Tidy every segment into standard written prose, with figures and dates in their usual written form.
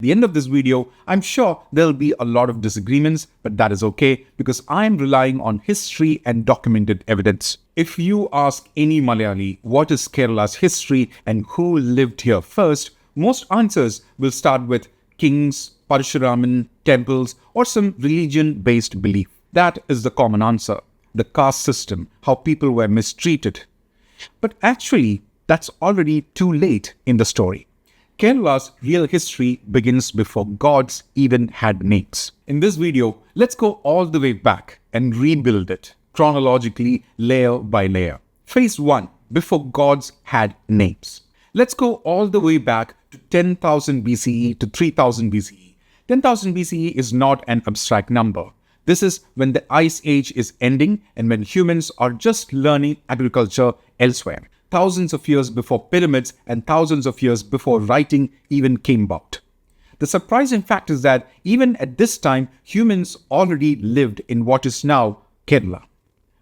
The end of this video, I'm sure there'll be a lot of disagreements, but that is okay because I'm relying on history and documented evidence. If you ask any Malayali what is Kerala's history and who lived here first, most answers will start with kings, Parashuraman, temples, or some religion-based belief. That is the common answer. The caste system, how people were mistreated. But actually, that's already too late in the story. Kerala's real history begins before gods even had names. In this video, let's go all the way back and rebuild it, chronologically, layer by layer. Phase 1, before gods had names. Let's go all the way back to 10,000 BCE to 3000 BCE. 10,000 BCE is not an abstract number. This is when the Ice Age is ending and when humans are just learning agriculture elsewhere. Thousands of years before pyramids and thousands of years before writing even came about. The surprising fact is that even at this time, humans already lived in what is now Kerala.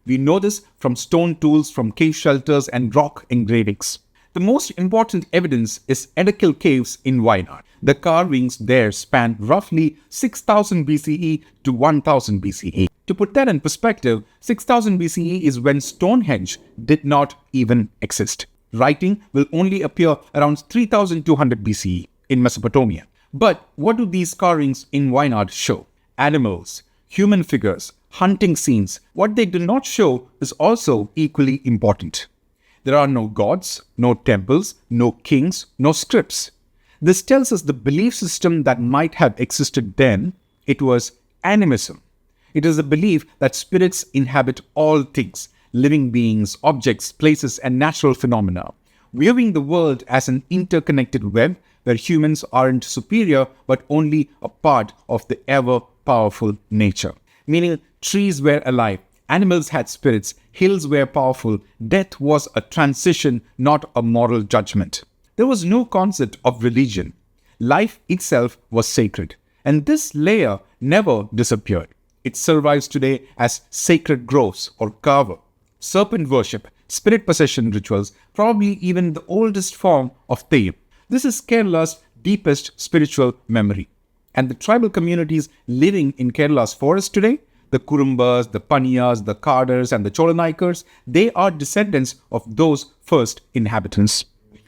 We know this from stone tools, from cave shelters and rock engravings. The most important evidence is Edakil caves in Wayanad. The carvings there span roughly 6000 BCE to 1000 BCE. To put that in perspective, 6000 BCE is when Stonehenge did not even exist. Writing will only appear around 3200 BCE in Mesopotamia. But what do these carvings in Wayanad show? Animals, human figures, hunting scenes. What they do not show is also equally important. There are no gods, no temples, no kings, no scripts. This tells us the belief system that might have existed then. It was animism. It is a belief that spirits inhabit all things, living beings, objects, places, and natural phenomena, viewing the world as an interconnected web where humans aren't superior but only a part of the ever-powerful nature. Meaning, trees were alive, animals had spirits, hills were powerful, death was a transition, not a moral judgment. There was no concept of religion. Life itself was sacred, and this layer never disappeared. It survives today as sacred groves or kava, serpent worship, spirit possession rituals, probably even the oldest form of Theyyam. This is Kerala's deepest spiritual memory. And the tribal communities living in Kerala's forest today, the Kurumbas, the Paniyas, the Kadars, and the Cholanaikkars, they are descendants of those first inhabitants.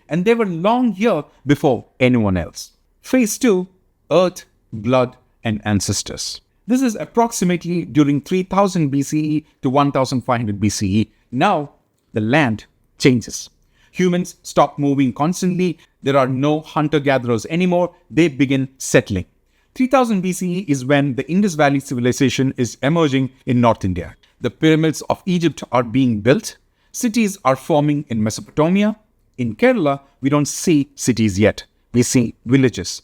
And they were long here before anyone else. Phase 2, Earth, Blood, and Ancestors. This is approximately during 3000 BCE to 1500 BCE. Now, the land changes. Humans stop moving constantly. There are no hunter-gatherers anymore. They begin settling. 3000 BCE is when the Indus Valley civilization is emerging in North India. The pyramids of Egypt are being built. Cities are forming in Mesopotamia. In Kerala, we don't see cities yet. We see villages.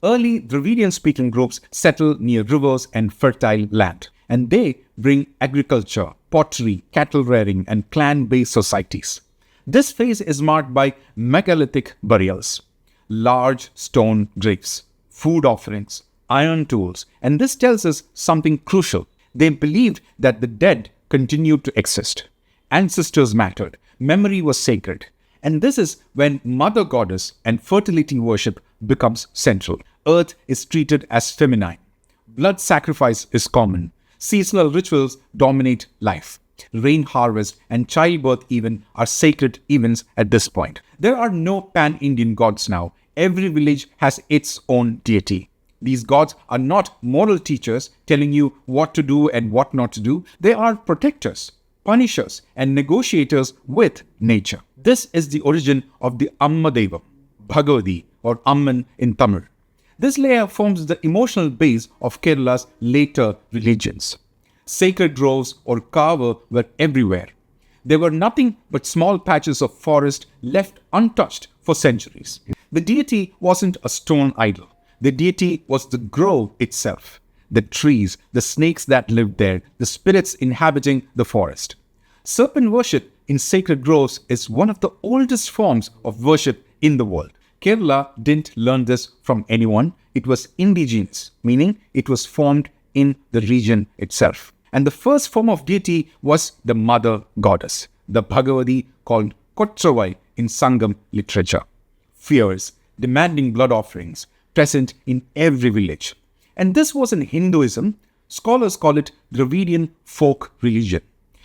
Early Dravidian-speaking groups settle near rivers and fertile land, and they bring agriculture, pottery, cattle rearing, and clan-based societies. This phase is marked by megalithic burials, large stone graves, food offerings, iron tools, and this tells us something crucial. They believed that the dead continued to exist. Ancestors mattered, memory was sacred, and this is when Mother Goddess and fertility worship becomes central. Earth is treated as feminine. Blood sacrifice is common. Seasonal rituals dominate life. Rain harvest and childbirth even are sacred events at this point. There are no pan-Indian gods now. Every village has its own deity. These gods are not moral teachers telling you what to do and what not to do. They are protectors, punishers, and negotiators with nature. This is the origin of the Amma Devam, Bhagavati, or Amman in Tamil. This layer forms the emotional base of Kerala's later religions. Sacred groves or kava were everywhere. There were nothing but small patches of forest left untouched for centuries. The deity wasn't a stone idol. The deity was the grove itself. The trees, the snakes that lived there, the spirits inhabiting the forest. Serpent worship in sacred groves is one of the oldest forms of worship in the world. Kerala didn't learn this from anyone. It was indigenous, meaning it was formed in the region itself. And the first form of deity was the mother goddess, the Bhagavati called Kottravai in Sangam literature. Fierce, demanding blood offerings, present in every village. And this was in Hinduism. Scholars call it Dravidian folk religion.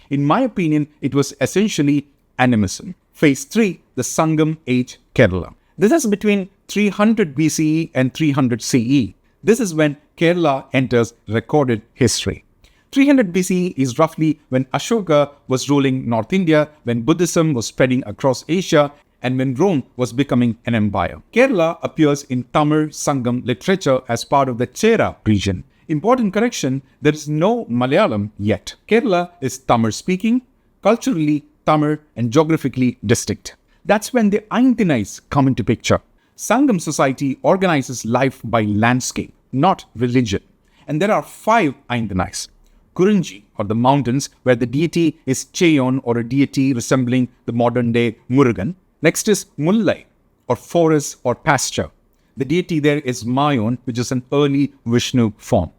In my opinion, it was essentially animism. Phase 3, the Sangam Age Kerala. This is between 300 BCE and 300 CE. This is when Kerala enters recorded history. 300 BCE is roughly when Ashoka was ruling North India, when Buddhism was spreading across Asia, and when Rome was becoming an empire. Kerala appears in Tamil Sangam literature as part of the Chera region. Important correction, there is no Malayalam yet. Kerala is Tamil speaking, culturally Tamil and geographically distinct. That's when the Ainthinais come into picture. Sangam society organizes life by landscape, not religion. And there are 5 Ainthinais. Kurinji, or the mountains, where the deity is Cheyon, or a deity resembling the modern-day Murugan. Next is Mullai, or forest or pasture. The deity there is Mayon, which is an early Vishnu form.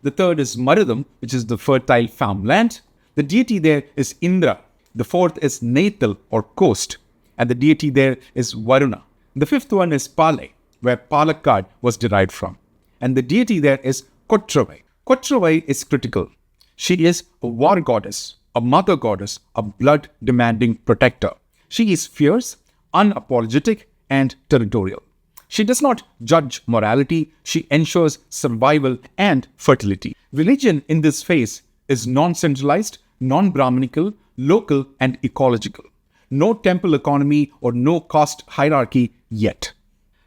The third is Marudam, which is the fertile farmland. The deity there is Indra. The fourth is Natal, or coast. And the deity there is Varuna. The fifth one is Palai, where Palakkad was derived from. And the deity there is Kottravai. Kottravai is critical. She is a war goddess, a mother goddess, a blood-demanding protector. She is fierce, unapologetic, and territorial. She does not judge morality, she ensures survival and fertility. Religion in this phase is non-centralized, non-Brahminical, local, and ecological. No temple economy or no caste hierarchy yet.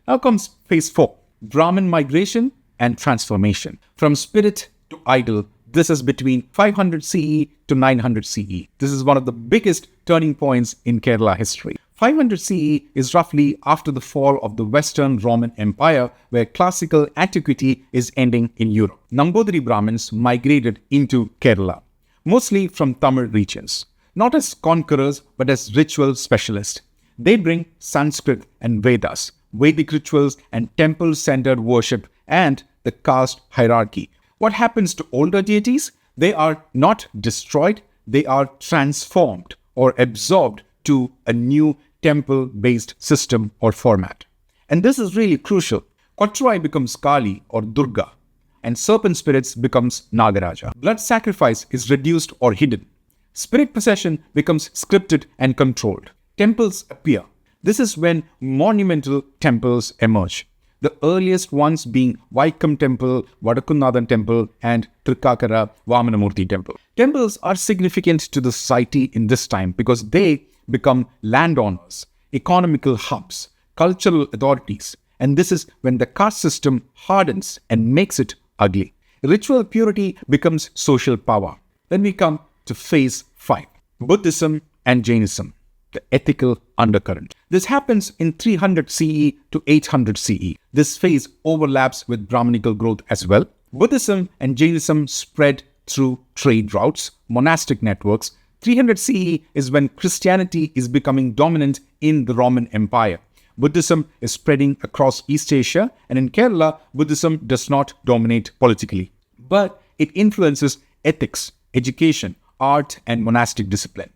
Now comes phase 4, Brahmin migration and transformation. From spirit to idol, this is between 500 CE to 900 CE. This is one of the biggest turning points in Kerala history. 500 CE is roughly after the fall of the Western Roman Empire, where classical antiquity is ending in Europe. Nambudiri Brahmins migrated into Kerala, mostly from Tamil regions, not as conquerors but as ritual specialists. They bring Sanskrit and Vedas, Vedic rituals and temple-centered worship, and the caste hierarchy. What happens to older deities? They are not destroyed, they are transformed or absorbed to a new temple-based system or format. And this is really crucial. Kottravai becomes Kali or Durga, and serpent spirits becomes Nagaraja. Blood sacrifice is reduced or hidden. Spirit possession becomes scripted and controlled. Temples appear. This is when monumental temples emerge. The earliest ones being Vaikam Temple, Vadakunnathan Temple, and Trikakara Vamanamurthy Temple. Temples are significant to the society in this time because they become landowners, economical hubs, cultural authorities, and this is when the caste system hardens and makes it ugly. Ritual purity becomes social power. Then we come to phase 5, Buddhism and Jainism, the ethical undercurrent. This happens in 300 CE to 800 CE. This phase overlaps with Brahminical growth as well. Buddhism and Jainism spread through trade routes, monastic networks. 300 CE is when Christianity is becoming dominant in the Roman Empire. Buddhism is spreading across East Asia, and in Kerala, Buddhism does not dominate politically, but it influences ethics, education, art, and monastic discipline.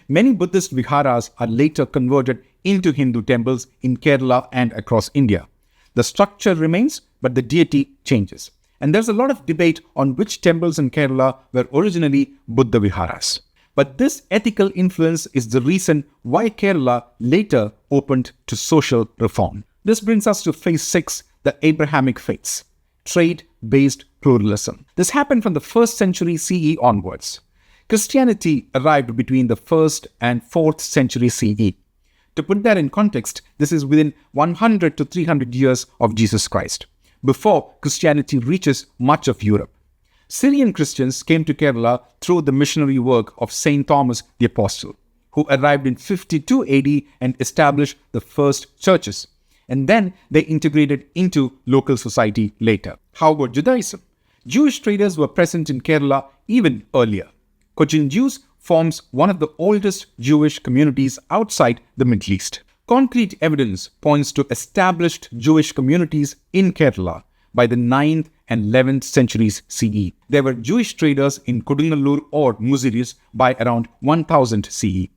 Many Buddhist viharas are later converted into Hindu temples in Kerala and across India. The structure remains, but the deity changes. And there's a lot of debate on which temples in Kerala were originally Buddha viharas. But this ethical influence is the reason why Kerala later opened to social reform. This brings us to phase 6, the Abrahamic faiths, trade-based pluralism. This happened from the 1st century CE onwards. Christianity arrived between the 1st and 4th century CE. To put that in context, this is within 100 to 300 years of Jesus Christ, before Christianity reaches much of Europe. Syrian Christians came to Kerala through the missionary work of Saint Thomas the Apostle, who arrived in 52 AD and established the first churches. And then they integrated into local society later. How about Judaism? Jewish traders were present in Kerala even earlier. Cochin Jews forms one of the oldest Jewish communities outside the Middle East. Concrete evidence points to established Jewish communities in Kerala by the 9th and 11th centuries CE. There were Jewish traders in Kodunallur or Muziris by around 1000 CE.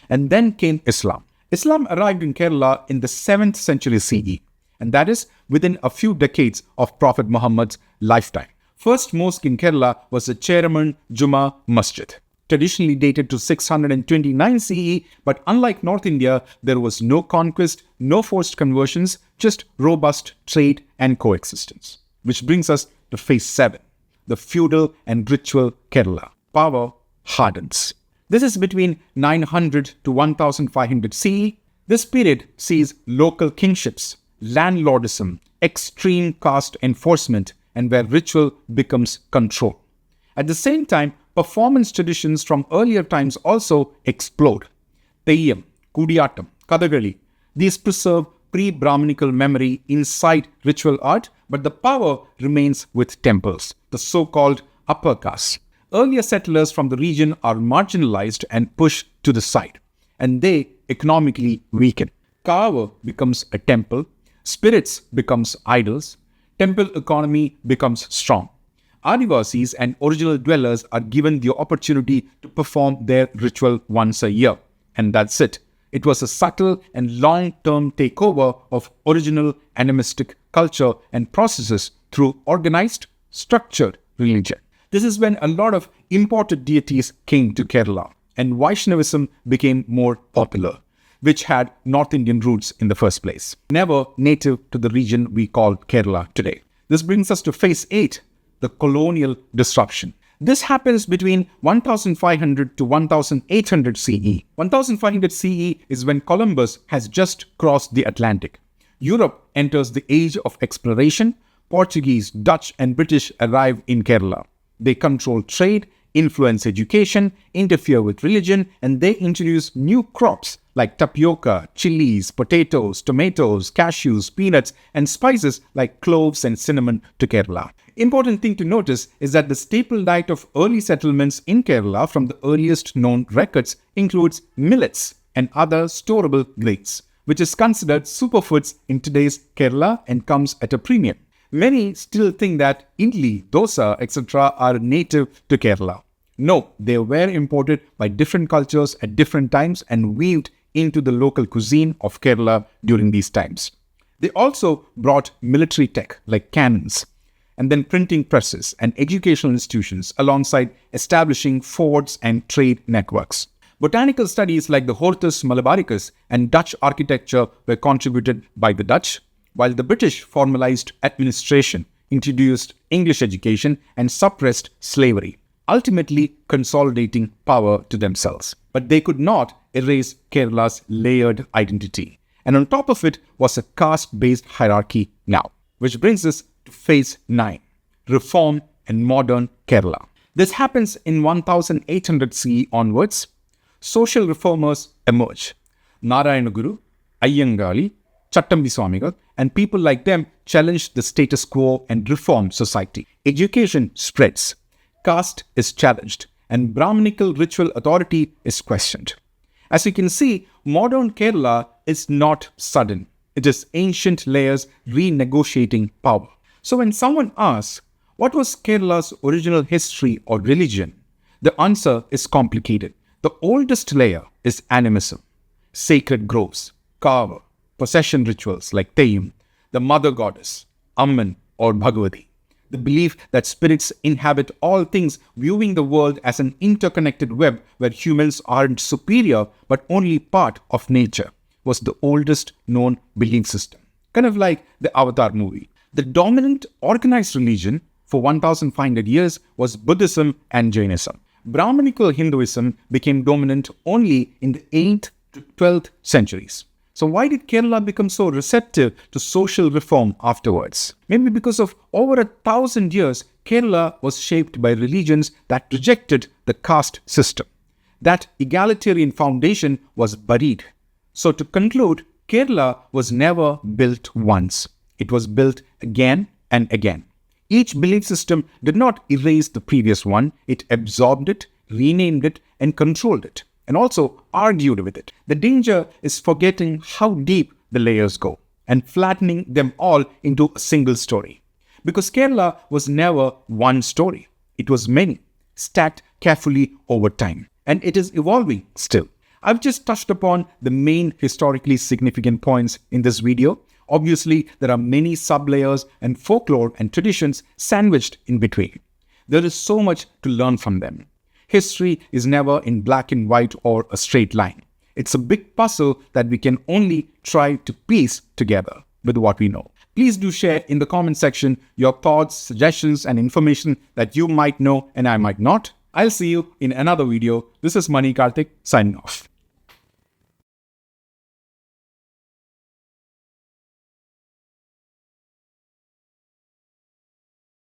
And then came Islam. Islam arrived in Kerala in the 7th century CE. and that is within a few decades of Prophet Muhammad's lifetime. First mosque in Kerala was the Cheraman Juma Masjid, traditionally dated to 629 CE, but unlike North India, there was no conquest, no forced conversions, just robust trade and coexistence. Which brings us to phase 7, the feudal and ritual Kerala. Power hardens. This is between 900 to 1500 CE. This period sees local kingships, landlordism, extreme caste enforcement, and where ritual becomes control. At the same time, performance traditions from earlier times also explode. Teyyam, Kudiyattam, Kathakali, these preserve pre-Brahminical memory inside ritual art, but the power remains with temples, the so-called upper caste. Earlier settlers from the region are marginalized and pushed to the side, and they economically weaken. Kava becomes a temple, spirits becomes idols, temple economy becomes strong. Adivasis and original dwellers are given the opportunity to perform their ritual once a year, and that's it. It was a subtle and long-term takeover of original animistic culture and processes through organized, structured religion. This is when a lot of imported deities came to Kerala, and Vaishnavism became more popular, which had North Indian roots in the first place, never native to the region we call Kerala today. This brings us to phase 8, the colonial disruption. This happens between 1500 to 1800 CE. 1500 CE is when Columbus has just crossed the Atlantic. Europe enters the age of exploration. Portuguese, Dutch, and British arrive in Kerala. They control trade, influence education, interfere with religion, and they introduce new crops like tapioca, chilies, potatoes, tomatoes, cashews, peanuts, and spices like cloves and cinnamon to Kerala. Important thing to notice is that the staple diet of early settlements in Kerala from the earliest known records includes millets and other storable grains, which is considered superfoods in today's Kerala and comes at a premium. Many still think that idli, dosa, etc. are native to Kerala. No, they were imported by different cultures at different times and weaved into the local cuisine of Kerala during these times. They also brought military tech like cannons, and then printing presses and educational institutions alongside establishing forts and trade networks. Botanical studies like the Hortus Malabaricus and Dutch architecture were contributed by the Dutch, while the British formalized administration, introduced English education, and suppressed slavery, ultimately consolidating power to themselves. But they could not erase Kerala's layered identity. And on top of it was a caste-based hierarchy now, which brings us to phase 9, reform and modern Kerala. This happens in 1800 CE onwards. Social reformers emerge. Narayana Guru, Ayyangali, Chattambi Swamigal, and people like them challenge the status quo and reform society. Education spreads, caste is challenged, and Brahminical ritual authority is questioned. As you can see, modern Kerala is not sudden. It is ancient layers renegotiating power. So when someone asks, what was Kerala's original history or religion? The answer is complicated. The oldest layer is animism, sacred groves, kava, possession rituals like Teyyam, the mother goddess, Amman or Bhagavati. The belief that spirits inhabit all things, viewing the world as an interconnected web where humans aren't superior but only part of nature, was the oldest known belief system. Kind of like the Avatar movie. The dominant organized religion for 1500 years was Buddhism and Jainism. Brahminical Hinduism became dominant only in the 8th to 12th centuries. So why did Kerala become so receptive to social reform afterwards? Maybe because of over 1,000 years, Kerala was shaped by religions that rejected the caste system. That egalitarian foundation was buried. So to conclude, Kerala was never built once. It was built again and again. Each belief system did not erase the previous one. It absorbed it, renamed it, and controlled it, and also argued with it. The danger is forgetting how deep the layers go and flattening them all into a single story. Because Kerala was never one story. It was many, stacked carefully over time. And it is evolving still. I've just touched upon the main historically significant points in this video. Obviously, there are many sub-layers and folklore and traditions sandwiched in between. There is so much to learn from them. History is never in black and white or a straight line. It's a big puzzle that we can only try to piece together with what we know. Please do share in the comment section your thoughts, suggestions, and information that you might know and I might not. I'll see you in another video. This is Mani Karthik signing off.